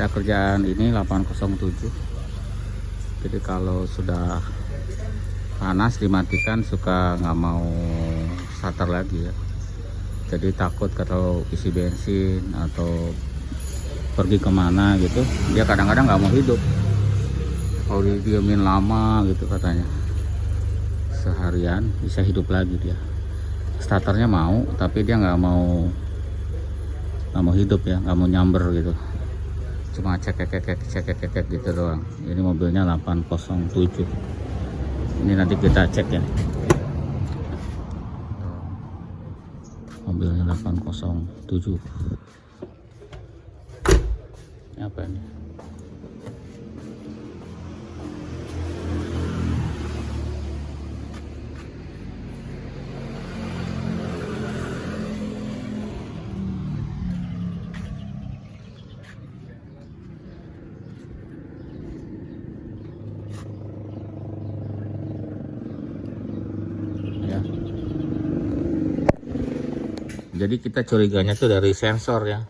ada kerjaan ini 807. Jadi kalau sudah panas dimatikan suka nggak mau starter lagi ya. Jadi takut kalau isi bensin atau pergi kemana gitu, dia kadang-kadang nggak mau hidup. Kalau didiemin lama gitu katanya, seharian bisa hidup lagi dia. Starternya mau, tapi dia nggak mau hidup ya, nggak mau nyamber gitu. Cuma cek gitu doang. Ini mobilnya 807. Ini nanti kita cek ya. Mobilnya 807. Ini apa ini? Ya. Jadi kita curiganya tuh dari sensor ya.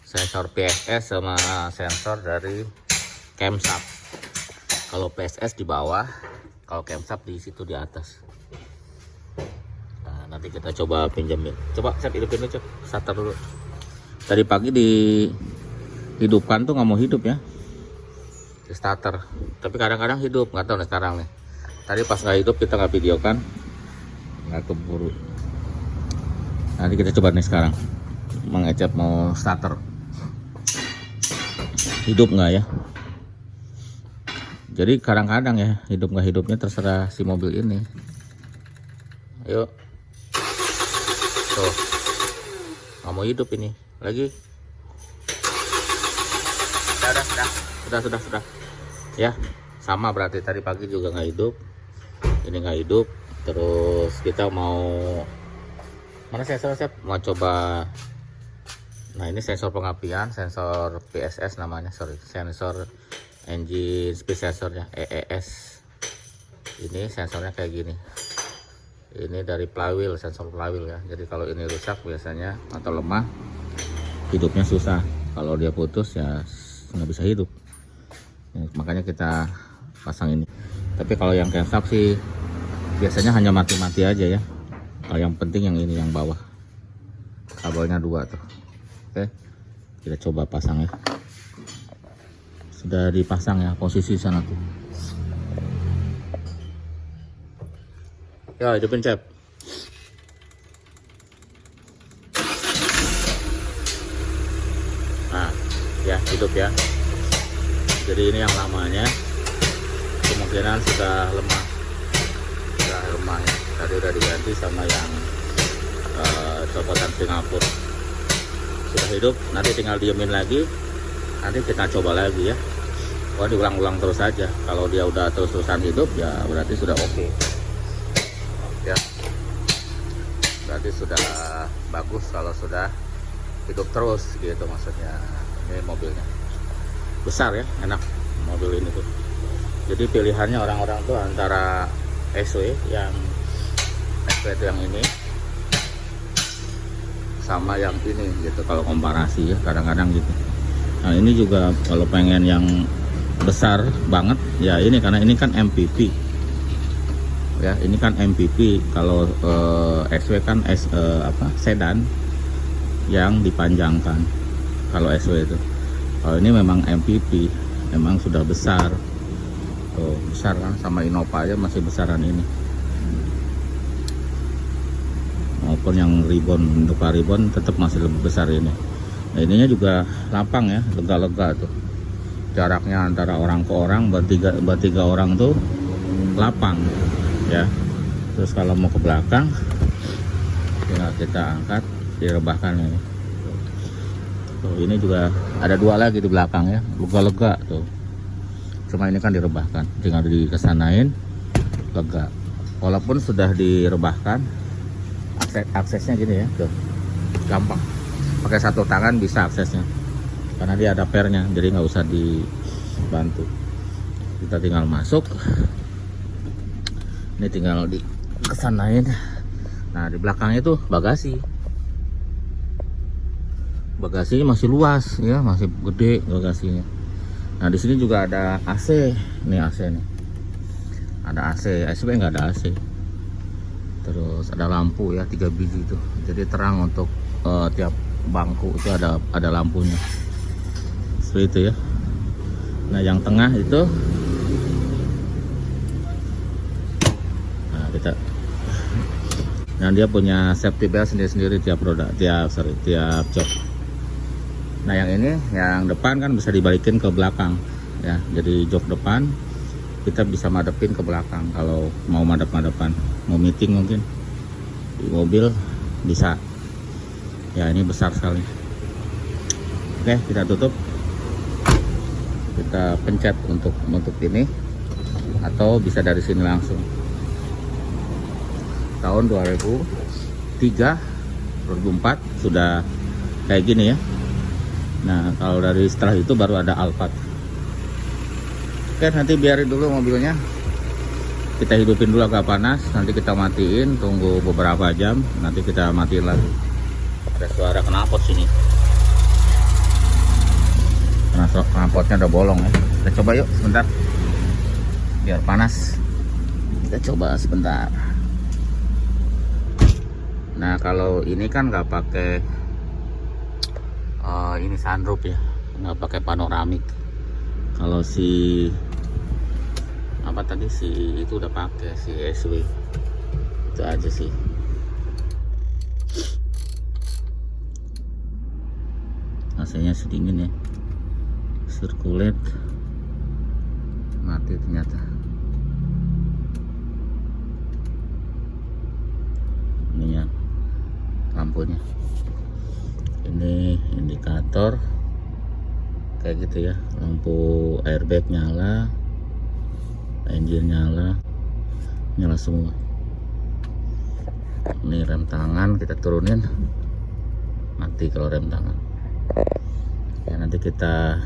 Sensor PSS sama sensor dari camshaft. Kalau PSS di bawah, kalau camshaft di situ di atas. Nah, nanti kita coba pinjamin. Coba saya hidupin dulu, starter dulu. Tadi pagi dihidupkan tuh nggak mau hidup ya, di starter. Tapi kadang-kadang hidup, nggak tahu nih sekarang nih. Tadi pas nggak hidup kita nggak videokan, nggak keburu. Nanti kita coba nih sekarang, mengecap mau starter. Hidup nggak ya? Jadi kadang-kadang ya hidup nggak hidupnya terserah si mobil ini. Ayo, tuh nggak mau hidup ini lagi. Sudah. Ya sama berarti tadi pagi juga nggak hidup, ini nggak hidup. Terus kita mau mana sensor mau coba. Nah ini sensor pengapian, sensor PSS namanya, sensor engine speed sensornya, EES. Ini sensornya kayak gini. Ini dari flywheel, sensor flywheel ya. Jadi kalau ini rusak biasanya atau lemah, hidupnya susah. Kalau dia putus ya nggak bisa hidup. Ya, makanya kita pasang ini. Tapi kalau yang camshaft sih biasanya hanya mati-mati aja ya. Kalau yang penting yang ini, yang bawah. Kabelnya 2 tuh. Oke, kita coba pasang ya. Sudah dipasang ya, posisi sana tuh. Ya, hidupin cep. Nah, ya hidup ya. Jadi ini yang lamanya, kemungkinan sudah lemah ya. Tadi udah diganti sama yang copotan Singapura. Sudah hidup, nanti tinggal diemin lagi, nanti kita coba lagi ya. Oh, diulang-ulang terus saja. Kalau dia udah terus-terusan hidup ya berarti sudah oke. Ya, berarti sudah bagus kalau sudah hidup terus gitu maksudnya. Ini mobilnya besar ya, enak mobil ini tuh. Jadi pilihannya orang-orang tuh antara SW yang itu yang ini sama yang ini gitu, kalau komparasi ya kadang-kadang gitu. Nah ini juga kalau pengen yang besar banget ya ini, karena ini kan MPV ya, ini kan MPV. Kalau SW kan sedan yang dipanjangkan kalau SW itu. Kalau ini memang MPV, memang sudah besar. Tuh, besar kan, sama Innova aja masih besaran ini. Maupun yang ribbon, Innova ribbon tetap masih lebih besar ini. Nah ininya juga lapang ya, lega-lega tuh. Jaraknya antara orang ke orang, bertiga orang tuh lapang ya. Terus kalau mau ke belakang tinggal kita angkat, direbahkan ini. Tuh, ini juga ada 2 lagi di belakang ya, lega-lega tuh. Cuma ini kan direbahkan, tinggal dikesanain, lega. Walaupun sudah direbahkan, aksesnya gini ya, tuh gampang. Pakai satu tangan bisa aksesnya, karena dia ada pernya, jadi nggak usah dibantu. Kita tinggal masuk, ini tinggal dikesanain. Nah di belakangnya tuh bagasi bagasinya masih luas ya, masih gede bagasinya. Nah di sini juga ada AC, nih AC nih, ada AC. SUV nggak ada AC. Terus ada lampu ya, 3 biji itu, jadi terang untuk tiap bangku itu ada lampunya seperti itu ya. Nah yang tengah itu, nah dia punya safety belt sendiri-sendiri tiap roda, tiap jok. Nah yang ini, yang depan kan bisa dibalikin ke belakang ya, jadi jok depan kita bisa madepin ke belakang kalau mau madep-madepan, mau meeting mungkin di mobil bisa ya. Ini besar sekali. Oke, kita tutup, kita pencet untuk ini, atau bisa dari sini langsung. Tahun 2003 2004 sudah kayak gini ya. Nah kalau dari setelah itu baru ada Alphard. Oke, nanti biarin dulu mobilnya, kita hidupin dulu agak panas, nanti kita matiin, tunggu beberapa jam, nanti kita matiin lagi. Ada suara knalpot sini, knalpotnya udah bolong ya. Kita coba yuk sebentar, biar panas. Kita coba sebentar. Nah kalau ini kan nggak pakai ini sunroof ya, nggak pakai panoramik. Kalau si apa tadi, si itu udah pakai, si SW itu aja sih. AC-nya sedingin ya, circulate mati ternyata. Ini ya lampunya, ini indikator kayak gitu ya, lampu airbag nyala, engine nyala semua. Ini rem tangan kita turunin, mati kalau rem tangan ya. Nanti kita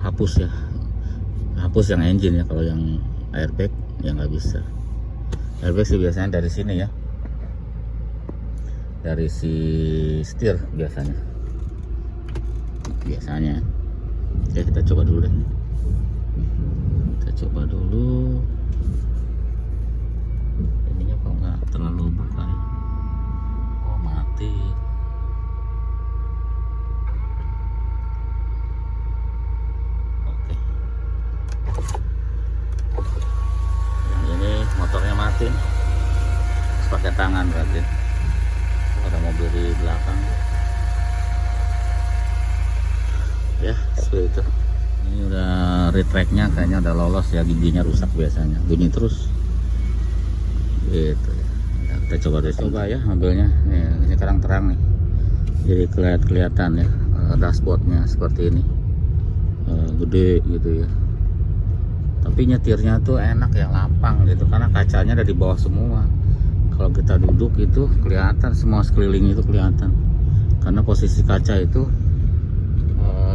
hapus ya, hapus yang engine ya. Kalau yang airbag ya nggak bisa. Airbag sih biasanya dari sini ya, dari si setir biasanya. Ya kita coba dulu deh, ininya kok nggak terlalu buka ya. Oh mati. Oke, yang ini motornya mati, harus pakai tangan berarti. Ada mobil di belakang ya, seperti itu. Ini udah retract-nya kayaknya udah lolos ya, giginya rusak biasanya, bunyi terus gitu ya. Nah, kita coba ya mobilnya nih, ini sekarang terang nih, jadi kelihatan ya dashboardnya seperti ini, gede gitu ya. Tapi nyetirnya tuh enak ya, lapang gitu, karena kacanya ada di bawah semua. Kalau kita duduk itu kelihatan semua, sekeliling itu kelihatan, karena posisi kaca itu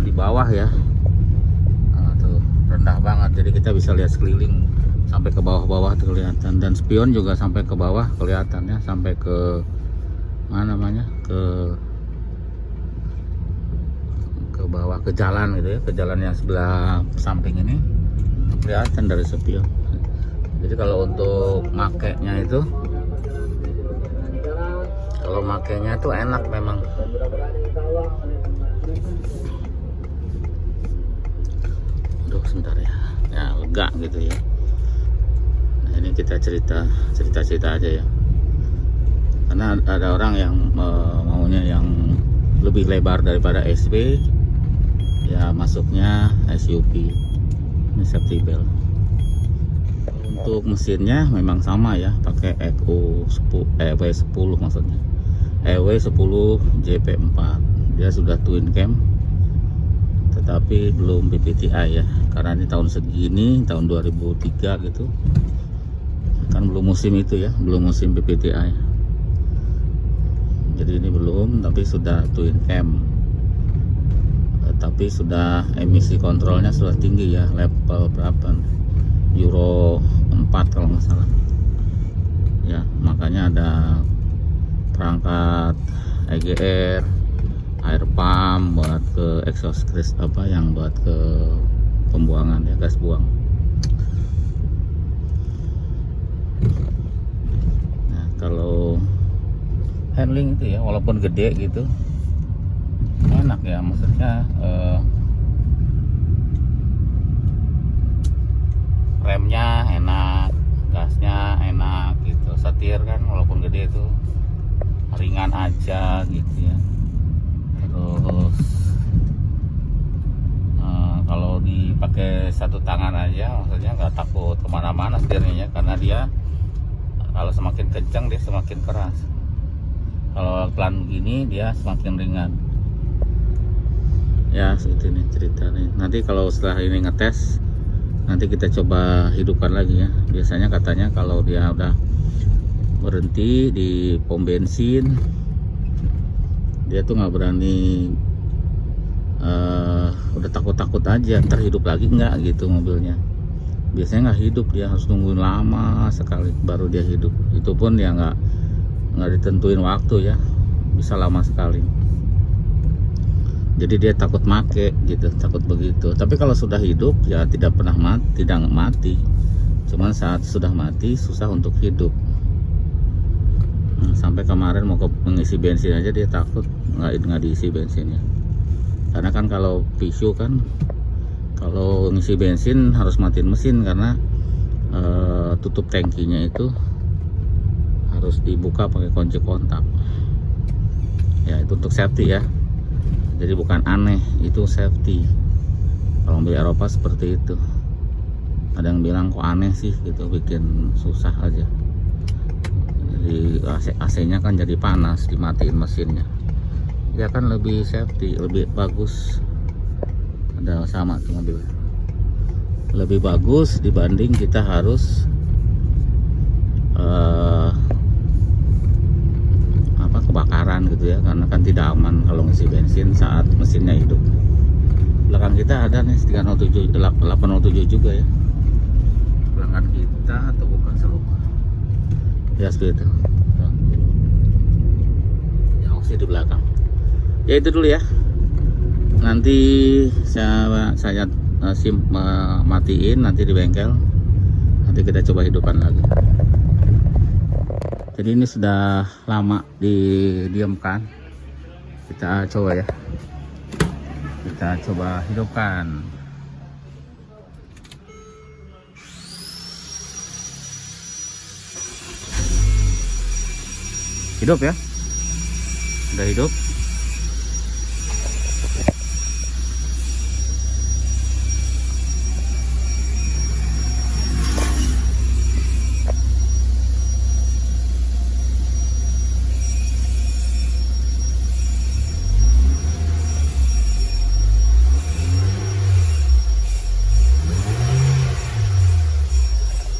di bawah ya. Tuh rendah banget, jadi kita bisa lihat sekeliling sampai ke bawah-bawah tuh kelihatan. Dan spion juga sampai ke bawah kelihatan ya, sampai ke mana namanya, ke bawah, ke jalan gitu ya, ke jalan yang sebelah samping ini kelihatan dari spion. Jadi kalau untuk makainya itu, tuh enak memang. Aduh sebentar ya, lega gitu ya. Nah ini kita cerita aja ya, karena ada orang yang maunya yang lebih lebar daripada SW ya, masuknya SUV. Ini safety belt. Untuk mesinnya memang sama ya, pakai EW10 maksudnya, EW10 JP4. Dia sudah twin cam, tetapi belum PPTI ya, karena ini tahun segini, tahun 2003 gitu kan, belum musim itu ya, belum musim PPTI. Jadi ini belum, tapi sudah twin cam, tapi sudah emisi kontrolnya sudah tinggi ya, level berapa, Euro 4 kalau nggak salah ya. Makanya ada perangkat EGR, air pump buat ke exhaust gas, apa yang buat ke pembuangan ya, gas buang. Nah kalau handling itu ya, walaupun gede gitu enak ya, maksudnya remnya enak, gasnya enak gitu. Setir kan walaupun gede itu ringan aja gitu ya. Terus kalau dipakai satu tangan aja, maksudnya nggak takut kemana-mana setirnya ya, karena dia kalau semakin kencang dia semakin keras, kalau pelan begini dia semakin ringan ya. Seperti ini ceritanya. Nanti kalau setelah ini ngetes, nanti kita coba hidupkan lagi ya. Biasanya katanya kalau dia udah berhenti di pom bensin, dia tuh nggak berani, udah takut-takut aja ntar hidup lagi nggak gitu mobilnya. Biasanya nggak hidup, dia harus nungguin lama sekali baru dia hidup. Itu pun ya nggak ditentuin waktu ya, bisa lama sekali. Jadi dia takut make gitu, takut begitu. Tapi kalau sudah hidup ya tidak pernah mati, tidak mati. Cuman saat sudah mati susah untuk hidup. Sampai kemarin mau mengisi bensin aja dia takut nggak diisi bensinnya. Karena kan kalau Visu kan kalau ngisi bensin harus matiin mesin, karena tutup tangkinya itu harus dibuka pakai kunci kontak. Ya itu untuk safety ya. Jadi bukan aneh, itu safety. Kalau mobil Eropa seperti itu. Ada yang bilang kok aneh sih gitu, bikin susah aja. Jadi AC-nya kan jadi panas, dimatiin mesinnya. Ya kan lebih safety, lebih bagus. Ada sama tuh mobil. Lebih bagus dibanding kita harus kebakaran gitu ya, karena kan tidak aman kalau ngisi bensin saat mesinnya hidup. Belakang kita ada nih 807 juga ya, belakang kita atau bukan, selupa ya seperti itu ya, opsi di belakang ya. Itu dulu ya, nanti saya matiin nanti di bengkel, nanti kita coba hidupkan lagi. Jadi ini sudah lama didiamkan, kita coba ya, kita coba hidupkan. Hidup ya, udah hidup.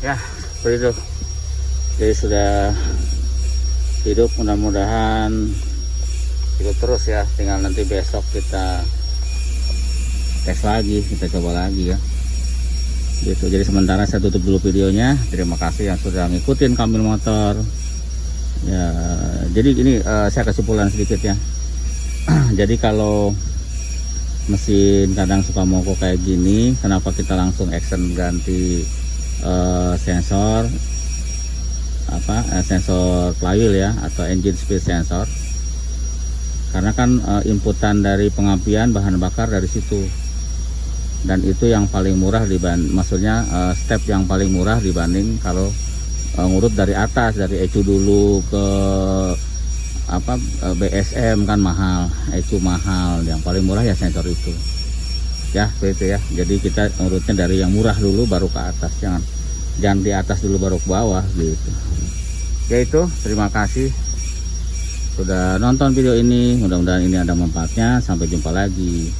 Ya seperti itu, jadi sudah hidup. Mudah-mudahan hidup terus ya, tinggal nanti besok kita tes lagi, kita coba lagi ya gitu. Jadi sementara saya tutup dulu videonya. Terima kasih yang sudah ngikutin Kamil Motor ya. Jadi ini saya kesimpulan sedikit ya. Jadi kalau mesin kadang suka mogok kayak gini, kenapa kita langsung action ganti sensor sensor flywheel ya, atau engine speed sensor, karena kan inputan dari pengapian bahan bakar dari situ, dan itu yang paling murah maksudnya step yang paling murah dibanding kalau ngurut dari atas, dari ECU dulu ke BSM kan mahal, ECU mahal. Yang paling murah ya sensor itu ya, seperti itu ya. Jadi kita urutnya dari yang murah dulu baru ke atas, jangan di atas dulu baru ke bawah gitu ya. Itu terima kasih sudah nonton video ini, mudah-mudahan ini ada manfaatnya. Sampai jumpa lagi.